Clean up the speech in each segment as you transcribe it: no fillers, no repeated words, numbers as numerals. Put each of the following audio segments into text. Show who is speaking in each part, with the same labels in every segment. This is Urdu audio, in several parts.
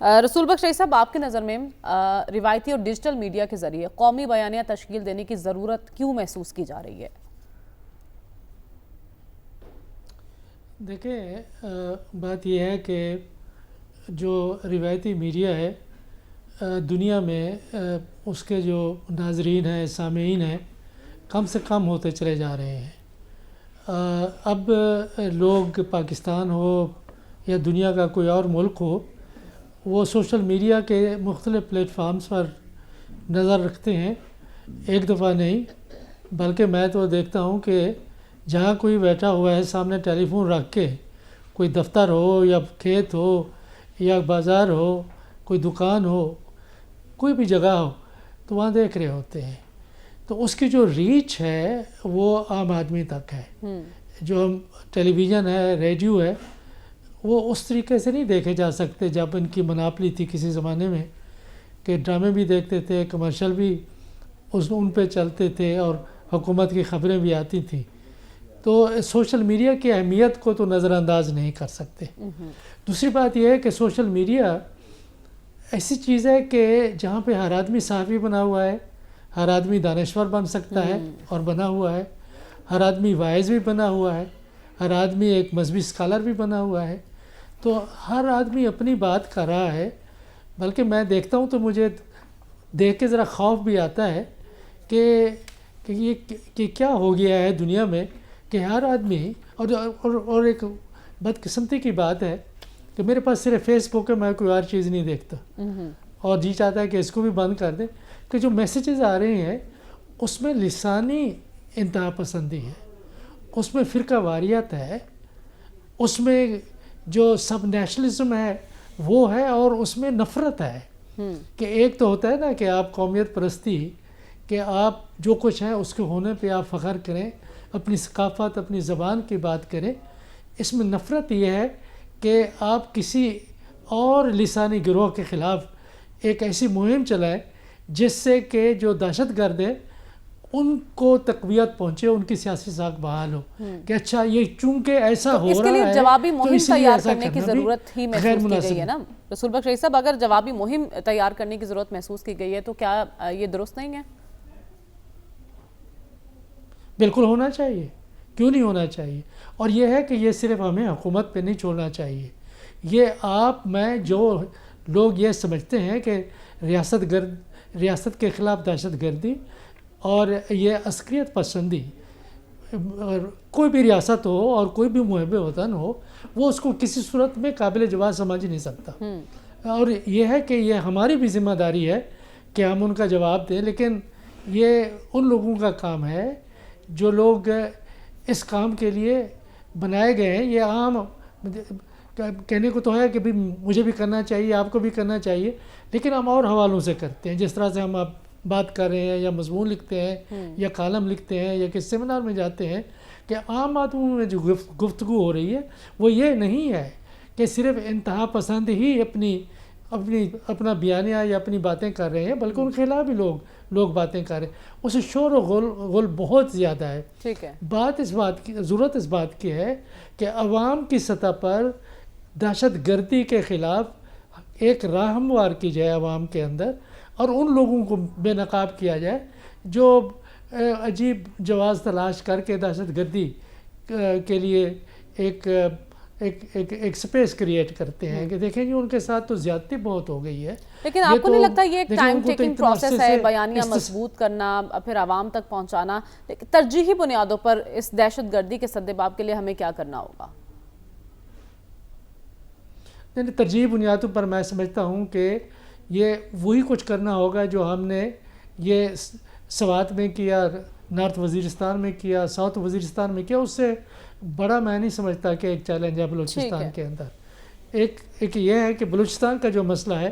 Speaker 1: رسول بخش رئیس صاحب، آپ کی نظر میں روایتی اور ڈیجیٹل میڈیا کے ذریعے قومی بیانیہ تشکیل دینے کی ضرورت کیوں محسوس کی جا رہی ہے؟
Speaker 2: دیکھیں، بات یہ ہے کہ جو روایتی میڈیا ہے دنیا میں اس کے جو ناظرین ہیں، سامعین ہیں، کم سے کم ہوتے چلے جا رہے ہیں۔ اب لوگ پاکستان ہو یا دنیا کا کوئی اور ملک ہو، وہ سوشل میڈیا کے مختلف پلیٹ فارمز پر نظر رکھتے ہیں۔ ایک دفعہ نہیں بلکہ میں تو دیکھتا ہوں کہ جہاں کوئی بیٹھا ہوا ہے سامنے ٹیلی فون رکھ کے، کوئی دفتر ہو یا کھیت ہو یا بازار ہو، کوئی دکان ہو، کوئی بھی جگہ ہو، تو وہاں دیکھ رہے ہوتے ہیں۔ تو اس کی جو ریچ ہے وہ عام آدمی تک ہے۔ جو ہم ٹیلی ویژن ہے، ریڈیو ہے، وہ اس طریقے سے نہیں دیکھے جا سکتے جب ان کی مناپلی تھی کسی زمانے میں، کہ ڈرامے بھی دیکھتے تھے، کمرشل بھی ان پہ چلتے تھے اور حکومت کی خبریں بھی آتی تھیں۔ تو سوشل میڈیا کی اہمیت کو تو نظر انداز نہیں کر سکتے۔ دوسری بات یہ ہے کہ سوشل میڈیا ایسی چیز ہے کہ جہاں پہ ہر آدمی صحافی بنا ہوا ہے، ہر آدمی دانشور بن سکتا ہے اور بنا ہوا ہے، ہر آدمی واعظ بھی بنا ہوا ہے، ہر آدمی ایک مذہبی اسکالر بھی بنا ہوا ہے۔ تو ہر آدمی اپنی بات کر رہا ہے۔ بلکہ میں دیکھتا ہوں تو مجھے دیکھ کے ذرا خوف بھی آتا ہے کہ یہ کیا ہو گیا ہے دنیا میں کہ ہر آدمی اور ایک بدقسمتی کی بات ہے کہ میرے پاس صرف فیس بک ہے، میں کوئی اور چیز نہیں دیکھتا، اور جی چاہتا ہے کہ اس کو بھی بند کر دیں، کہ جو میسیجز آ رہے ہیں اس میں لسانی انتہا پسندی ہے، اس میں فرقہ واریت ہے، اس میں جو سب نیشنلزم ہے وہ ہے، اور اس میں نفرت ہے۔ کہ ایک تو ہوتا ہے نا کہ آپ قومیت پرستی، کہ آپ جو کچھ ہے اس کے ہونے پہ آپ فخر کریں، اپنی ثقافت، اپنی زبان کی بات کریں۔ اس میں نفرت یہ ہے کہ آپ کسی اور لسانی گروہ کے خلاف ایک ایسی مہم چلائیں جس سے کہ جو دہشت گرد ہیں ان کو تقویت پہنچے، ان کی سیاسی ساکھ بحال ہو، کہ اچھا یہ چونکہ ایسا ہو رہا ہے
Speaker 1: اس کے لیے جوابی مہم تیار کرنے کی
Speaker 2: غیر
Speaker 1: ضرورت ہی محسوس کی گئی ہے نا رسول بخش رئیس صاحب؟ اگر جوابی مہم تیار کرنے کی ضرورت محسوس کی گئی ہے تو کیا یہ درست نہیں ہے؟
Speaker 2: بالکل ہونا چاہیے، کیوں نہیں ہونا چاہیے؟ اور یہ ہے کہ یہ صرف ہمیں حکومت پہ نہیں چھوڑنا چاہیے۔ یہ آپ میں جو لوگ یہ سمجھتے ہیں کہ ریاست کے خلاف دہشت گردی اور یہ عسکریت پسندی، کوئی بھی ریاست ہو اور کوئی بھی محب وطن ہو، وہ اس کو کسی صورت میں قابل جواز سمجھ نہیں سکتا۔ اور یہ ہے کہ یہ ہماری بھی ذمہ داری ہے کہ ہم ان کا جواب دیں، لیکن یہ ان لوگوں کا کام ہے جو لوگ اس کام کے لیے بنائے گئے ہیں۔ یہ عام کہنے کو تو ہے کہ بھی مجھے بھی کرنا چاہیے، آپ کو بھی کرنا چاہیے، لیکن ہم اور حوالوں سے کرتے ہیں، جس طرح سے ہم اب بات کر رہے ہیں یا مضمون لکھتے ہیں یا کالم لکھتے ہیں یا کس سیمینار میں جاتے ہیں، کہ عام آدمیوں میں جو گفتگو ہو رہی ہے وہ یہ نہیں ہے کہ صرف انتہا پسند ہی اپنا بیانیہ یا اپنی باتیں کر رہے ہیں، بلکہ ان کے خلاف بھی لوگ باتیں کر رہے ہیں۔ اس سے شور و غل بہت زیادہ ہے۔
Speaker 1: ٹھیک ہے،
Speaker 2: ضرورت اس بات کی ہے کہ عوام کی سطح پر دہشت گردی کے خلاف ایک راہ ہموار کی جائے عوام کے اندر، اور ان لوگوں کو بے نقاب کیا جائے جو عجیب جواز تلاش کر کے دہشت گردی کے لیے ایک سپیس کریٹ کرتے ہیں کہ دیکھیں جی ان کے ساتھ تو زیادتی بہت ہو گئی ہے۔
Speaker 1: لیکن آپ کو نہیں لگتا یہ ایک ٹائم ٹیکنگ پروسیس ہے، بیانیہ مضبوط کرنا، پھر عوام تک پہنچانا؟ ترجیحی بنیادوں پر اس دہشت گردی کے سدباب کے لیے ہمیں کیا کرنا ہوگا؟
Speaker 2: نہیں، ترجیحی بنیادوں پر میں سمجھتا ہوں کہ یہ وہی کچھ کرنا ہوگا جو ہم نے یہ سوات میں کیا، نارتھ وزیرستان میں کیا، ساؤتھ وزیرستان میں کیا۔ اس سے بڑا میں نہیں سمجھتا کہ ایک چیلنج ہے بلوچستان کے اندر۔ ایک یہ ہے کہ بلوچستان کا جو مسئلہ ہے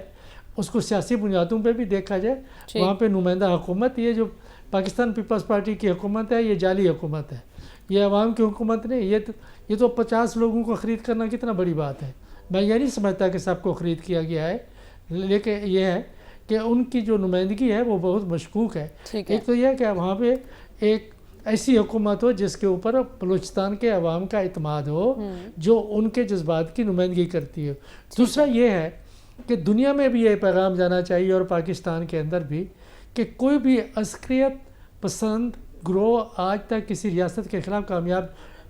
Speaker 2: اس کو سیاسی بنیادوں پہ بھی دیکھا جائے۔ وہاں پہ نمائندہ حکومت، یہ جو پاکستان پیپلز پارٹی کی حکومت ہے، یہ جعلی حکومت ہے، یہ عوام کی حکومت نہیں۔ یہ تو 50 لوگوں کو خرید کرنا کتنا بڑی بات ہے۔ میں یہ نہیں سمجھتا کہ سب کو خرید کیا گیا ہے، لیکن یہ ہے کہ ان کی جو نمائندگی ہے وہ بہت مشکوک ہے۔ ایک تو یہ ہے کہ وہاں پہ ایک ایسی حکومت ہو جس کے اوپر بلوچستان کے عوام کا اعتماد ہو، جو ان کے جذبات کی نمائندگی کرتی ہے۔ دوسرا یہ ہے کہ دنیا میں بھی یہ پیغام جانا چاہیے اور پاکستان کے اندر بھی کہ کوئی بھی عسکریت پسند گروہ آج تک کسی ریاست کے خلاف کامیاب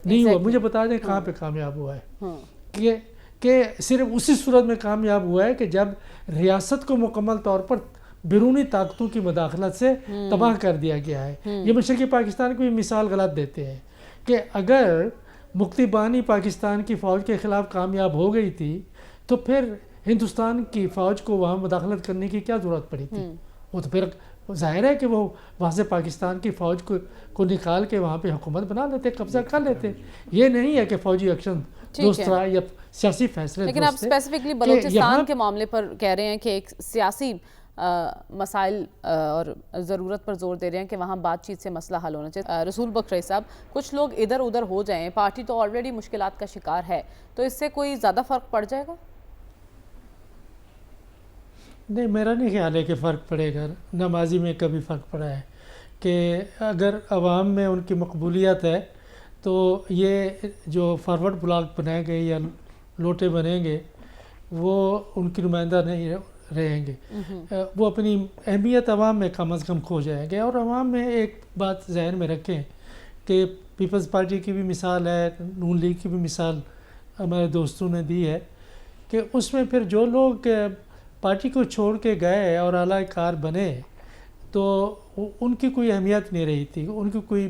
Speaker 2: نہیں ہوا. مجھے بتا دیں کہاں پہ کامیاب ہوا ہے؟ کہ صرف اسی صورت میں کامیاب ہوا ہے کہ جب ریاست کو مکمل طور پر بیرونی طاقتوں کی مداخلت سے تباہ کر دیا گیا ہے. یہ مشرقی پاکستان کی بھی مثال غلط دیتے ہیں کہ اگر مکتی بانی پاکستان کی فوج کے خلاف کامیاب ہو گئی تھی تو پھر ہندوستان کی فوج کو وہاں مداخلت کرنے کی کیا ضرورت پڑی تھی؟ وہ تو پھر ظاہر ہے کہ وہ وہاں سے پاکستان کی فوج کو نکال کے وہاں پہ حکومت بنا لیتے, قبضہ کر لیتے. یہ نہیں ہے کہ فوجی ایکشن درست رہا یا سیاسی فیصلے.
Speaker 1: لیکن آپ اسپیسیفکلی بلوچستان کے معاملے پر کہہ رہے ہیں کہ ایک سیاسی مسائل اور ضرورت پر زور دے رہے ہیں کہ وہاں بات چیت سے مسئلہ حل ہونا چاہیے. رسول بخش رئی صاحب, کچھ لوگ ادھر ادھر ہو جائیں, پارٹی تو آلریڈی مشکلات کا شکار ہے, تو اس سے کوئی زیادہ فرق پڑ جائے گا؟
Speaker 2: نہیں, میرا نہیں خیال ہے کہ فرق پڑے گا. نہ ماضی میں کبھی فرق پڑا ہے کہ اگر عوام میں ان کی مقبولیت ہے تو یہ جو فارورڈ بلاک بنائے گئے یا لوٹے بنیں گے وہ ان کی نمائندہ نہیں رہیں گے. وہ اپنی اہمیت عوام میں کم از کم کھو جائیں گے. اور عوام میں ایک بات ذہن میں رکھیں کہ پیپلز پارٹی کی بھی مثال ہے, نون لیگ کی بھی مثال ہمارے دوستوں نے دی ہے کہ اس میں پھر جو لوگ پارٹی کو چھوڑ کے گئے اور اعلیٰ کار بنے تو ان کی کوئی اہمیت نہیں رہی تھی. ان کی کوئی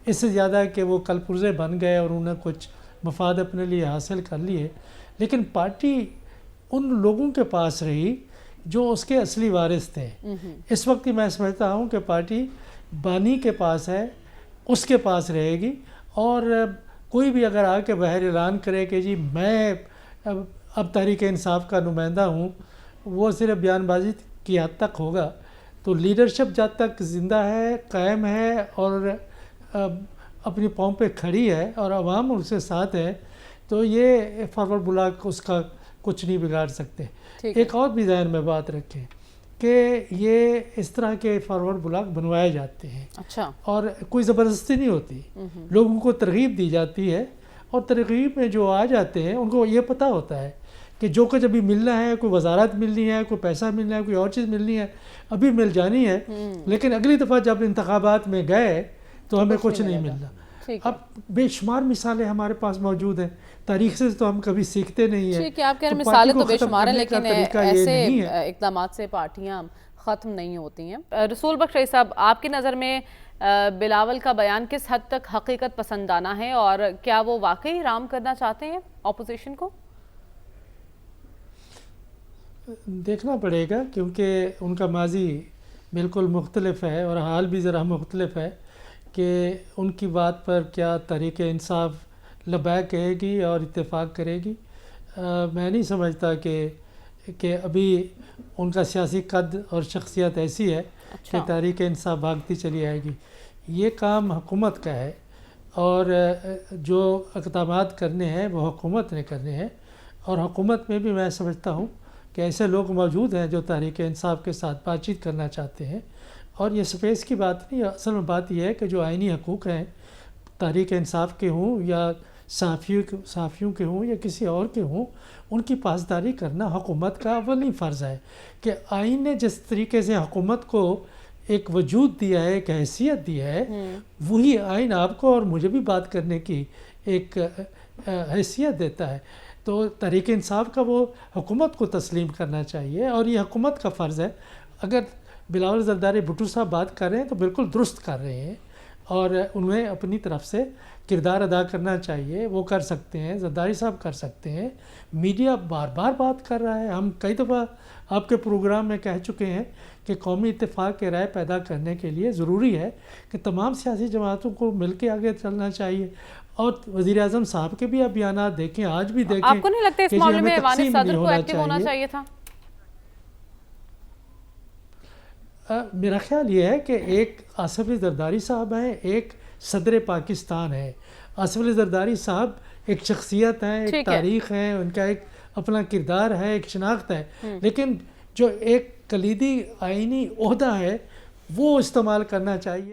Speaker 2: اس سے زیادہ کہ وہ کل پرزے بن گئے اور انہوں نے کچھ مفاد اپنے لیے حاصل کر لیے, لیکن پارٹی ان لوگوں کے پاس رہی جو اس کے اصلی وارث تھے. اس وقت میں سمجھتا ہوں کہ پارٹی بانی کے پاس ہے, اس کے پاس رہے گی. اور کوئی بھی اگر آ کے باہر اعلان کرے کہ جی میں اب تحریک انصاف کا نمائندہ ہوں, وہ صرف بیان بازی کی حد تک ہوگا. تو لیڈرشپ جب تک زندہ ہے, قائم ہے اور اپنی پاؤں پہ کھڑی ہے اور عوام اس کے ساتھ ہے, تو یہ فارورڈ بلاک اس کا کچھ نہیں بگاڑ سکتے. ایک اور بھی ذہن میں بات رکھیں کہ یہ اس طرح کے فارورڈ بلاک بنوائے جاتے ہیں.
Speaker 1: اچھا.
Speaker 2: اور کوئی زبردستی نہیں ہوتی, لوگوں کو ترغیب دی جاتی ہے, اور ترغیب میں جو آ جاتے ہیں ان کو یہ پتہ ہوتا ہے کہ جو کچھ ابھی ملنا ہے, کوئی وزارت ملنی ہے, کوئی پیسہ ملنا ہے, کوئی اور چیز ملنی ہے, ابھی مل جانی ہے, لیکن اگلی دفعہ جب انتخابات میں گئے تو ہمیں کچھ نہیں ملنا. اب بے شمار مثالیں ہمارے پاس موجود ہیں, تاریخ سے تو ہم کبھی سیکھتے نہیں ہیں.
Speaker 1: ٹھیک ہے, آپ کہہ رہے ہیں مثالیں تو بے شمار ہیں, لیکن ایسے اقدامات سے پارٹیاں ختم نہیں ہوتی ہیں. رسول بخش رئی صاحب, آپ کی نظر میں بلاول کا بیان کس حد تک حقیقت پسندانہ ہے, اور کیا وہ واقعی رام کرنا چاہتے ہیں اپوزیشن کو؟
Speaker 2: دیکھنا پڑے گا, کیونکہ ان کا ماضی بالکل مختلف ہے اور حال بھی ذرا مختلف ہے کہ ان کی بات پر کیا تحریک انصاف لبیک کہے گی اور اتفاق کرے گی. میں نہیں سمجھتا کہ ابھی ان کا سیاسی قد اور شخصیت ایسی ہے کہ تحریک انصاف بھاگتی چلی آئے گی. یہ کام حکومت کا ہے, اور جو اقدامات کرنے ہیں وہ حکومت نے کرنے ہیں. اور حکومت میں بھی میں سمجھتا ہوں کہ ایسے لوگ موجود ہیں جو تحریک انصاف کے ساتھ بات چیت کرنا چاہتے ہیں. اور یہ سپیس کی بات نہیں, اصل میں بات یہ ہے کہ جو آئینی حقوق ہیں تحریک انصاف کے ہوں یا صحافیوں کے ہوں یا کسی اور کے ہوں, ان کی پاسداری کرنا حکومت کا اولین فرض ہے. کہ آئین نے جس طریقے سے حکومت کو ایک وجود دیا ہے, ایک حیثیت دی ہے, وہی آئین آپ کو اور مجھے بھی بات کرنے کی ایک حیثیت دیتا ہے. تو تحریک انصاف کا وہ حکومت کو تسلیم کرنا چاہیے, اور یہ حکومت کا فرض ہے. اگر بلاول زرداری بھٹو صاحب بات کر رہے ہیں تو بالکل درست کر رہے ہیں, اور انہیں اپنی طرف سے کردار ادا کرنا چاہیے. وہ کر سکتے ہیں, زرداری صاحب کر سکتے ہیں. میڈیا بار بار بات کر رہا ہے. ہم کئی دفعہ آپ کے پروگرام میں کہہ چکے ہیں کہ قومی اتفاق کے رائے پیدا کرنے کے لیے ضروری ہے کہ تمام سیاسی جماعتوں کو مل کے آگے چلنا چاہیے. اور وزیر اعظم صاحب کے بھی اب بیانات دیکھیں, آج بھی دیکھیں.
Speaker 1: آپ کو نہیں لگتا اس معاملے میں ایوان صدر کو ایکٹیو ہونا چاہیے تھا؟
Speaker 2: میرا خیال یہ ہے کہ ایک آصف علی زرداری صاحب ہیں, ایک صدر پاکستان ہے. آصف علی زرداری صاحب ایک شخصیت ہیں, ایک تاریخ ہے, ان کا ایک اپنا کردار ہے, ایک شناخت ہے. لیکن جو ایک کلیدی آئینی عہدہ ہے وہ استعمال کرنا چاہیے.